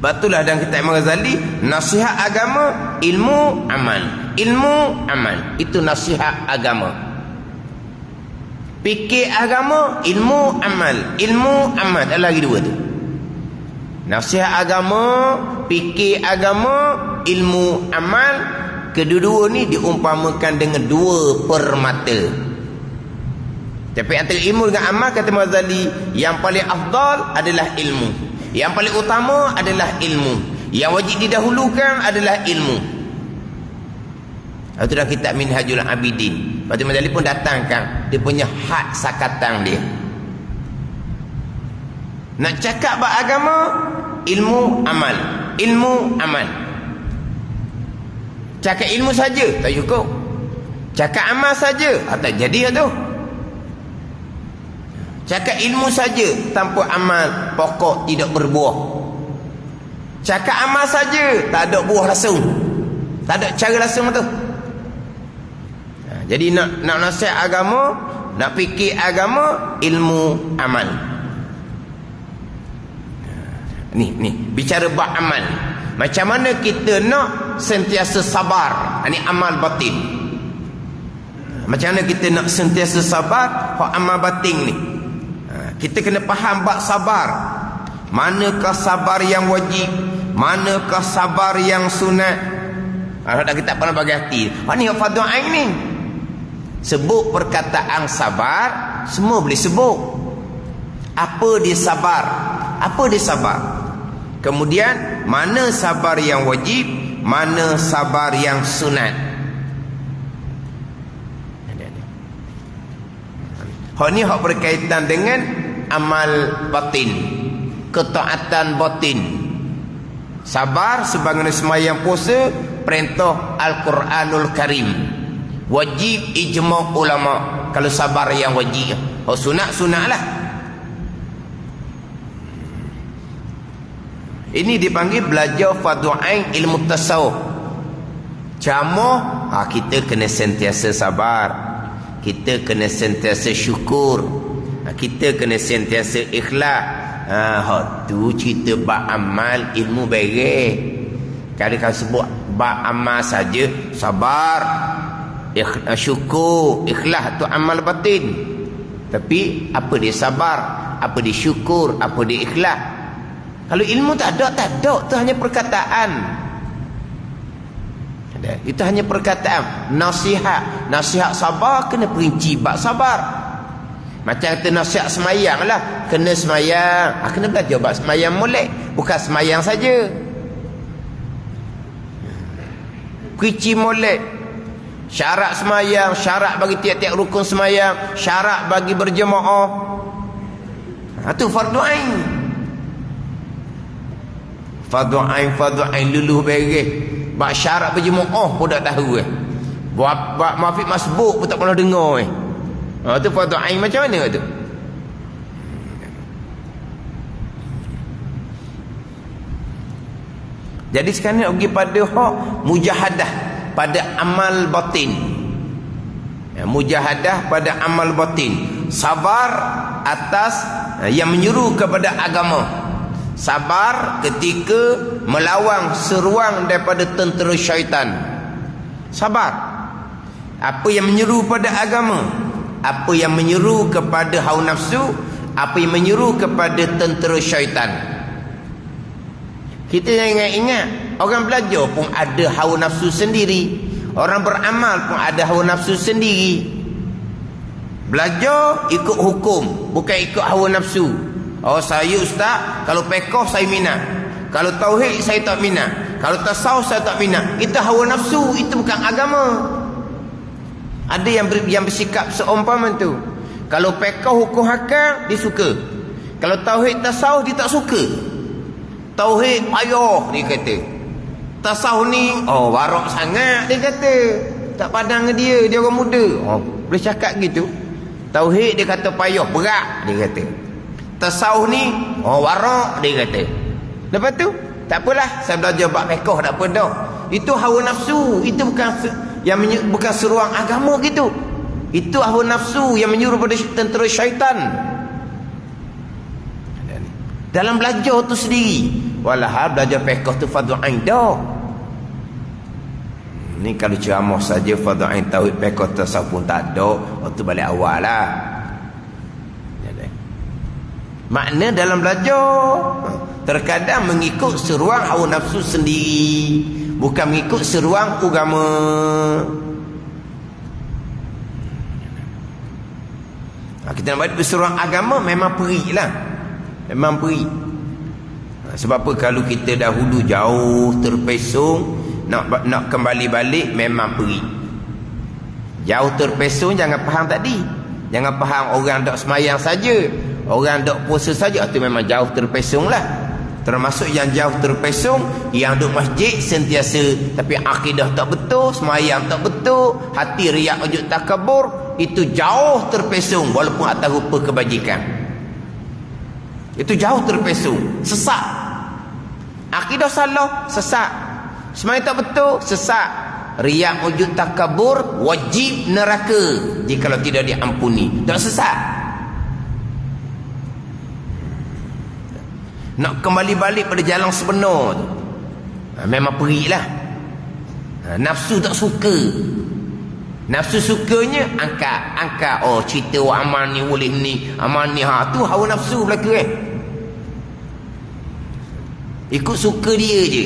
Batulah dalam kitab Imam Ghazali, nasihat agama, ilmu, amal. Ilmu, amal. Itu nasihat agama. Fikir agama, ilmu, amal. Ilmu, amal. Ada lagi dua tu. Nasihat agama, fikir agama, ilmu, amal. Kedua-dua ni diumpamakan dengan dua permata. Tapi antara ilmu dengan amal, kata Imam Ghazali, yang paling afdal adalah ilmu. Yang paling utama adalah ilmu. Yang wajib didahulukan adalah ilmu. Itu dalam kitab Minhajul Abidin. Lepas tu Imam Ghazali pun datangkan dia punya hak sakatan dia. Nak cakap bab agama, ilmu, amal. Ilmu, amal. Cakap ilmu saja tak cukup. Cakap amal saja tak jadi tu. Cakap ilmu saja tanpa amal, pokok tidak berbuah. Cakap amal saja tak ada buah langsung, tak ada cara langsung tu. Jadi nak nasihat agama, nak fikir agama, ilmu, amal. Ni bicara bab amal. Macam mana kita nak sentiasa sabar? Ini amal batin. Macam mana kita nak sentiasa sabar hak amal batin ni? Kita kena faham bab sabar. Manakah sabar yang wajib, manakah sabar yang sunat. Kalau kita pernah bagi hati, ni fardu ain ni. Sebut perkataan sabar, semua boleh sebut. Apa dia sabar? Apa dia sabar? Kemudian mana sabar yang wajib, mana sabar yang sunat. Hak ni hak berkaitan dengan amal batin, ketaatan batin. Sabar sebagaimana sembahyang puasa, perintah Al-Quranul Karim. Wajib ijma' ulama kalau sabar yang wajib. Oh sunat-sunatlah. Ini dipanggil belajar fardu ain ilmu tasawuf. Ceramah, kita kena sentiasa sabar. Kita kena sentiasa syukur. Kita kena sentiasa ikhlas. Tu cerita bab amal, ilmu beres. Kalau sebut bab amal saja, sabar, syukur, ikhlas, tu amal batin. Tapi apa dia sabar, apa dia syukur, apa dia ikhlas? Kalau ilmu tak ada. Itu hanya perkataan. Itu hanya perkataan. Nasihat sabar kena perinci bab sabar. Macam kita nasihat semayang lah, kena semayang, kena belajar bab semayang molek, bukan semayang saja. Perinci molek syarat semayang, syarat bagi tiap-tiap rukun semayang, syarat bagi berjemaah. Itu fardu ain. Fardu ain luluh beres. Bab syarat berjemaah pun tak tahu. Bab mafid masbuk pun tak pernah dengar. Itu fardu ain macam mana tu? Jadi sekarang nak pergi pada hak mujahadah pada amal batin. Mujahadah pada amal batin. Sabar atas yang menyuruh kepada agama. Sabar ketika melawan seruan daripada tentera syaitan. Sabar. Apa yang menyuruh pada agama, apa yang menyuruh kepada hawa nafsu, apa yang menyuruh kepada tentera syaitan. Kita jangan ingat, orang belajar pun ada hawa nafsu sendiri. Orang beramal pun ada hawa nafsu sendiri. Belajar ikut hukum, bukan ikut hawa nafsu. Oh, saya ustaz, kalau pekoh saya minat. Kalau tauhid saya tak minat. Kalau tasawuf saya tak minat. Itu hawa nafsu, itu bukan agama. Ada yang bersikap seumpama tu. Kalau pekoh hukum hakam, dia suka. Kalau tauhid tasawuf, dia tak suka. Tauhid payah, dia kata. Tasawuf ni warak sangat, dia kata. Tak padang dia orang muda. Boleh cakap gitu. Tauhid dia kata payah, berat, dia kata. Tasawuf ni warak, dia kata. Lepas tu tak apalah, saya belajar bab fiqh, tak apa dah. Itu hawa nafsu, itu bukan seruan agama gitu. Itu hawa nafsu yang menyuruh pada tentera syaitan. Dalam belajar tu sendiri. Walahal belajar fiqh tu fardhu ain dah. Ni kalau ceramah saja fardhu ain tauhid fiqh tasawuf pun tak ada, waktu balik awal lah. Makna dalam belajar terkadang mengikut seruan hawa nafsu sendiri, bukan mengikut seruan agama. Kita nak balik berseruan agama memang perilah. Memang peri. Sebab apa, kalau kita dahulu jauh terpesong, nak kembali balik memang peri. Jauh terpesong jangan faham tadi. Jangan faham orang dok semayang saja, orang dok puasa saja, itu memang jauh terpesong lah. Termasuk yang jauh terpesong, yang duk masjid sentiasa tapi akidah tak betul, semayang tak betul, hati riak ujub takabur, itu jauh terpesong walaupun atas rupa kebajikan. Itu jauh terpesong, sesat. Akidah salah, sesat. Semayang tak betul, sesat. Riak ujub takabur, wajib neraka jikalau tidak diampuni. Tak sesat. Nak kembali balik pada jalan sebenar tu, memang perilah. Nafsu tak suka. Nafsu sukanya angkat. Oh, cerita amal ni boleh ni, amal ni tu hawa nafsu belaka ikut suka dia je.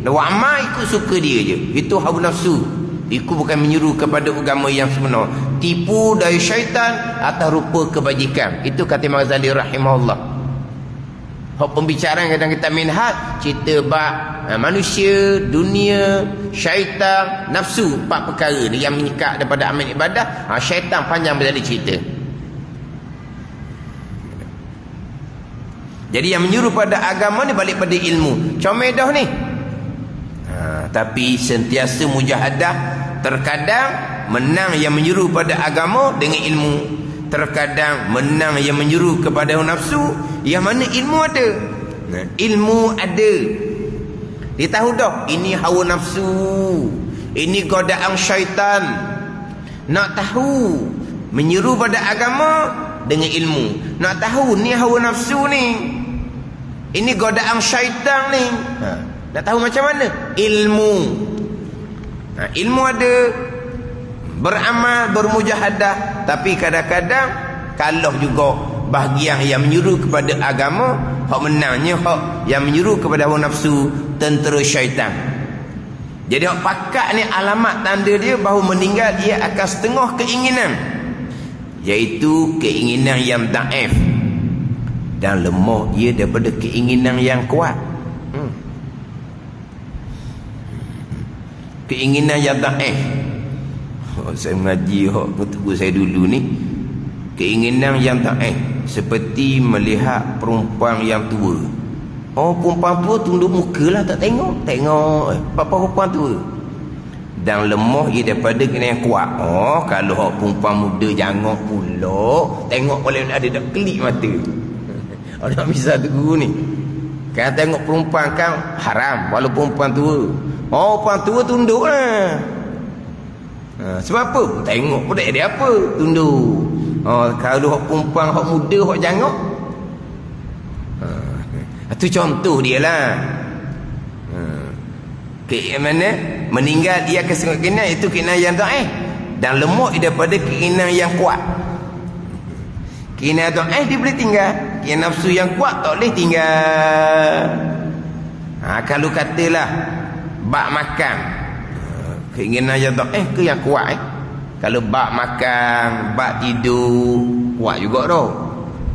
Buat amal ikut suka dia je, itu hawa nafsu. Itu bukan menyuruh kepada agama yang sebenar. Tipu dari syaitan atas rupa kebajikan. Itu kata Imam Ghazali rahimahullah. Hak pembicaraan kadang kita minhat cerita bab manusia, dunia, syaitan, nafsu, empat perkara ni yang menyikat daripada amal ibadah. Syaitan panjang berjadi cerita. Jadi yang menyuruh pada agama ni balik pada ilmu. Comel dah ni. Tapi sentiasa mujahadah. Terkadang menang yang menyuruh pada agama dengan ilmu. Terkadang menang yang menyuruh kepada nafsu, yang mana ilmu ada. Ilmu ada. Dia tahu dah ini hawa nafsu, ini godaan syaitan. Nak tahu menyeru pada agama dengan ilmu. Nak tahu ni hawa nafsu ni, ini godaan syaitan ni. Nak tahu macam mana? Ilmu. Ilmu ada. Beramal, bermujahadah. Tapi kadang-kadang kalah juga bahagian yang menyuruh kepada agama. Hak menangnya hak yang menyuruh kepada hawa nafsu, tentera syaitan. Jadi hak pakat ni alamat tanda dia bahawa meninggal dia akan setengah keinginan, iaitu keinginan yang daif, dan lemah ia daripada keinginan yang kuat. Keinginan yang daif. Saya mengaji guru saya dulu ni, keinginan yang daif seperti melihat perempuan yang tua. Oh, perempuan tua tunduk muka lah, tak tengok apa perempuan tua. Dan lemah ia daripada keinginan yang kuat. Oh, kalau perempuan muda jangan pula tengok boleh ada dak kelip mata. Ada misal tu guru ni. Kan tengok perempuan kan haram walaupun perempuan tua. Oh, perempuan tua tunduklah. Sebab apa? Tengok pun tak ada apa, tunduk. Kalau hak perempuan hak muda hak jangok. Itu contoh dia lah. Mana meninggal dia kesengat kena itu kena yang dhaif dan lemah daripada keinginan yang kuat. Keinginan dhaif dia boleh tinggal, keinginan nafsu yang kuat tak boleh tinggal. Kalau katalah bak makan, keinginan yang dhaif ke yang kuat Kalau bak makan, bak tidur kuat juga dah.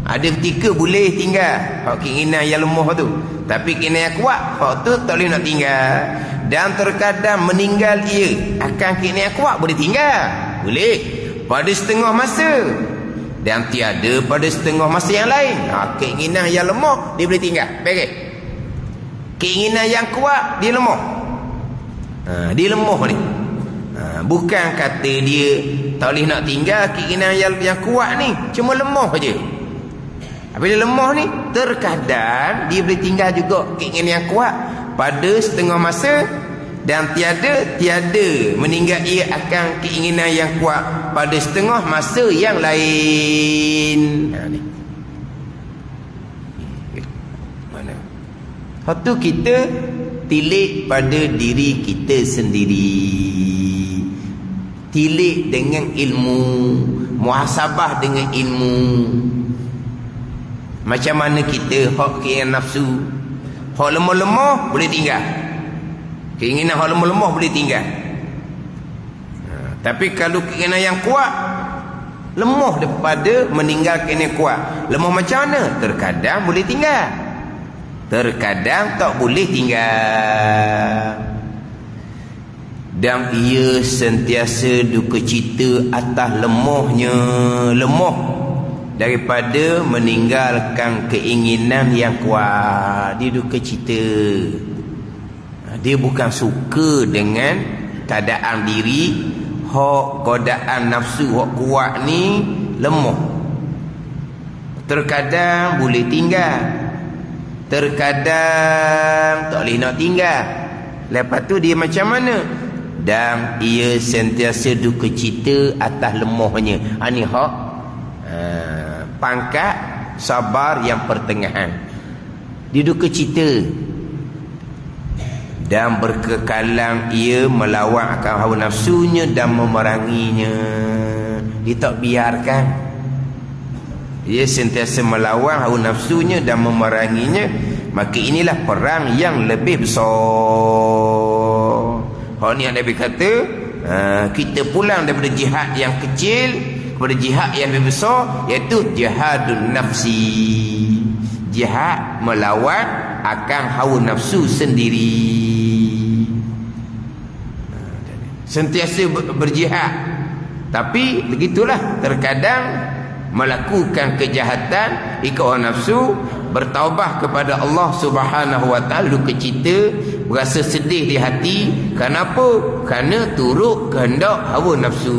Ada ketika boleh tinggal hak keinginan yang lemah tu, tapi keinginan yang kuat hak tu tak boleh nak tinggal. Dan terkadang meninggal ia akan keinginan yang kuat boleh tinggal, boleh pada setengah masa, dan tiada pada setengah masa yang lain. Keinginan yang lemah dia boleh tinggal, baik. Keinginan yang kuat dia lemah. Dia lemah ni. Bukan kata dia tak boleh nak tinggal keinginan yang kuat ni, cuma lemah saja. Apabila lemah ni, terkadang dia boleh tinggal juga keinginan yang kuat pada setengah masa, dan tiada meninggal ia akan keinginan yang kuat pada setengah masa yang lain. Ni. Mana? Waktu kita tilik pada diri kita sendiri. Tilik dengan ilmu, muhasabah dengan ilmu. Macam mana kita hak keinginan nafsu, hak lemah-lemah boleh tinggal. Keinginan hak lemah-lemah boleh tinggal. Tapi kalau keinginan yang kuat, lemah daripada meninggalkan yang kuat. Lemah macam mana? Terkadang boleh tinggal, terkadang tak boleh tinggal. Dan ia sentiasa duka cita atas lemahnya, lemah daripada meninggalkan keinginan yang kuat. Dia duka cita. Dia bukan suka dengan keadaan diri. Hak godaan nafsu hak kuat ni lemah. Terkadang boleh tinggal, terkadang tak boleh nak tinggal. Lepas tu dia macam mana? Dan ia sentiasa duka cita atas lemahnya. Ini hak pangkat sabar yang pertengahan. Dia duka cita dan berkekalan ia melawan akan hawa nafsunya dan memeranginya. Dia tak biarkan. Dia sentiasa melawan hawa nafsunya dan memeranginya. Maka inilah perang yang lebih besar. Hal ni yang Nabi kata, kita pulang daripada jihad yang kecil kepada jihad yang lebih besar, iaitu jihadun nafsi. Jihad melawan akan hawa nafsu sendiri. Sentiasa berjihad. Tapi begitulah, terkadang melakukan kejahatan ikut hawa nafsu, bertaubat kepada Allah Subhanahu wa taala, duka cita, berasa sedih di hati. Kenapa? Kerana turut kehendak hawa nafsu.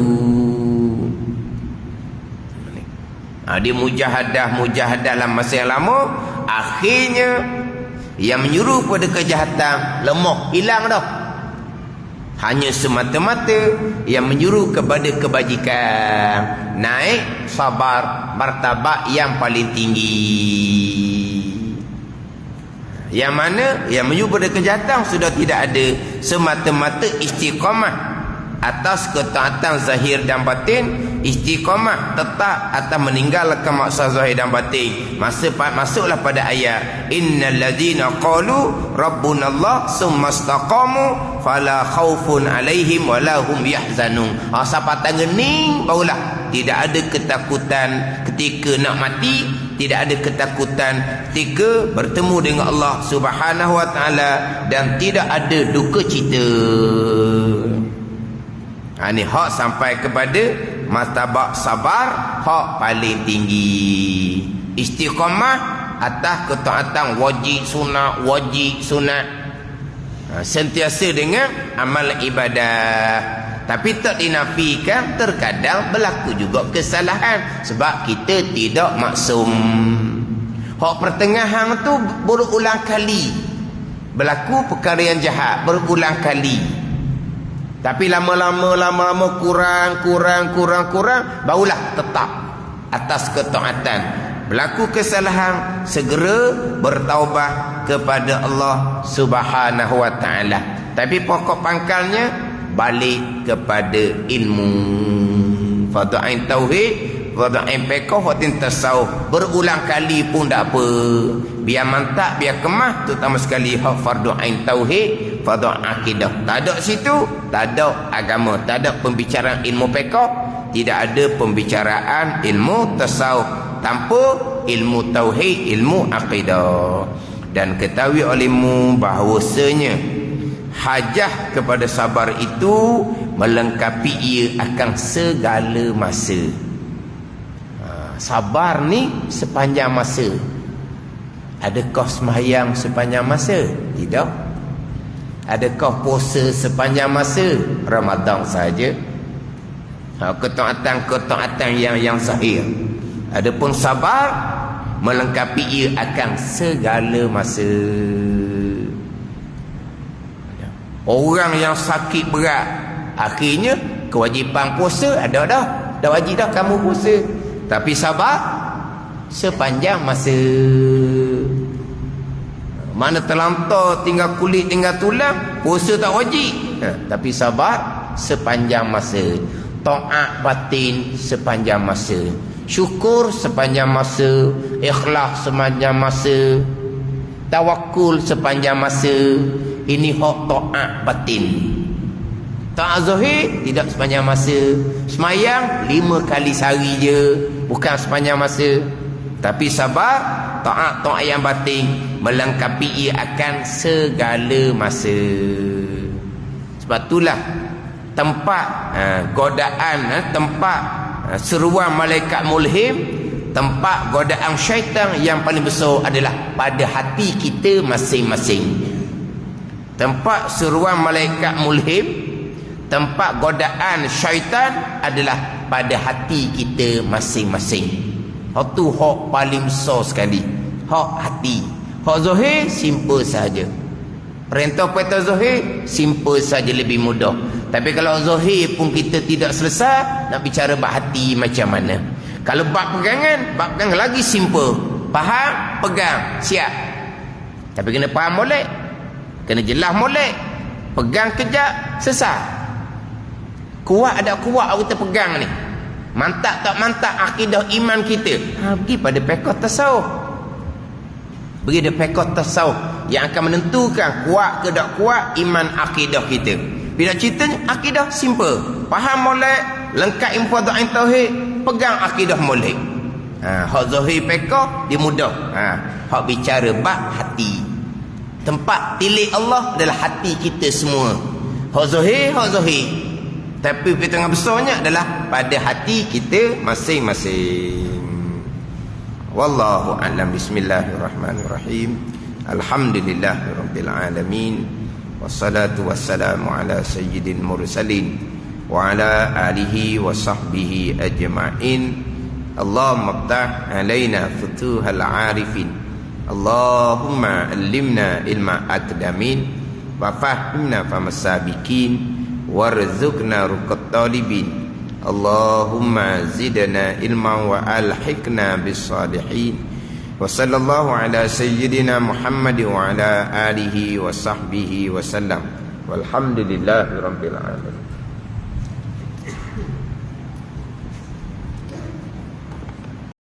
Dia mujahadah dalam masa yang lama, akhirnya yang menyuruh pada kejahatan lemah, hilang dah. Hanya semata-mata yang menyuruh kepada kebajikan, naik sabar, martabat yang paling tinggi. Yang mana yang menyuruh pada kejahatan sudah tidak ada, semata-mata istiqamah atas ketaatan zahir dan batin, istiqamah tetap atas meninggalkan maksud zahir dan batin. Masuklah pada ayat innal ladzina qalu rabbunallah summa istaqamu fala khaufun alaihim wala hum yahzanun. Siapa tangening barulah tidak ada ketakutan ketika nak mati, tidak ada ketakutan ketika bertemu dengan Allah Subhanahu wa taala, dan tidak ada duka cita. Ini hak sampai kepada martabat sabar, hak paling tinggi. Istiqamah atas ketaatan wajib sunat, sentiasa dengan amal ibadah. Tapi tak dinafikan terkadang berlaku juga kesalahan, sebab kita tidak maksum. Hak pertengahan tu berulang kali berlaku perkara yang jahat, berulang kali. Tapi lama-lama kurang, barulah tetap atas ketaatan. Berlaku kesalahan, segera bertaubat kepada Allah Subhanahu wa taala. Tapi pokok pangkalnya balik kepada ilmu. Fadha'in tauhid, fadha'in fiqh, fadha'in tasawuf. Berulang kali pun tak apa. Biar mantap, biar kemah, terutama sekali hak fardu ain tauhid, fardu akidah. Tak ada situ, tak ada agama, tak ada pembicaraan ilmu fiqh, tidak ada pembicaraan ilmu tasawuf tanpa ilmu tauhid, ilmu akidah. Dan ketahui olehmu bahawasanya hajah kepada sabar itu melengkapi ia akan segala masa. Sabar ni sepanjang masa. Adakah sembahyang sepanjang masa? Tidak. Adakah puasa sepanjang masa? Ramadan saja. Ketaatan yang zahir. Adapun sabar melengkapi ia akan segala masa. Orang yang sakit berat, akhirnya kewajipan puasa ada dah. Dah wajib dah kamu puasa. Tapi sabar sepanjang masa. Mana terlantar tinggal kulit tinggal tulang, puasa tak wajib. Tapi sabar sepanjang masa. Taat batin sepanjang masa. Syukur sepanjang masa. Ikhlas sepanjang masa. Tawakul sepanjang masa. Ini hak taat batin. Taat zahir tidak sepanjang masa. Semayang 5 kali sehari je, bukan sepanjang masa. Tapi sabar, taat yang batin melengkapi ia akan segala masa. Sebab itulah tempat godaan, tempat seruan malaikat mulhim, tempat godaan syaitan yang paling besar adalah pada hati kita masing-masing. Tempat seruan malaikat mulhim, tempat godaan syaitan adalah pada hati kita masing-masing. Hak tu hak paling besar sekali. Hak hati. Hak zahir simple saja. Perintah-perintah zahir simple saja, lebih mudah. Tapi kalau zahir pun kita tidak selesai, nak bicara bab hati macam mana? Kalau bab pegangan lagi simple. Faham, pegang, siap. Tapi kena faham molek. Kena jelas molek. Pegang kejap, selesai. Kuat ada kuat kita pegang ni. Mantap tak mantap akidah iman kita. Pergi pada fiqh tasawuf. Pergi pada fiqh tasawuf yang akan menentukan kuat ke tak kuat iman akidah kita. Bila ceritanya akidah simple. Faham molek, lengkap info ain tauhid, pegang akidah molek. Hak zahir fiqh dia mudah. Hak bicara bab hati. Tempat tilik Allah adalah hati kita semua. Hak zahir. Tapi pertengah besarnya adalah pada hati kita masing-masing. Wallahu a'lam. Bismillahirrahmanirrahim. Alhamdulillahirabbil alamin. Wassalatu wassalamu ala sayyidil mursalin wa ala alihi wa sahbihi ajma'in. Allahumma iftah alaina futuhal arifin. Allahumma allimna ilma aqdamin wa fahimna famasabikin warzuqna ruqat talibin. Allahumma zidna ilman wa alhiqna bis salihin. Wa sallallahu ala sayyidina Muhammad wa ala alihi wa sahbihi wa sallam. Walhamdulillahi rabbil alamin.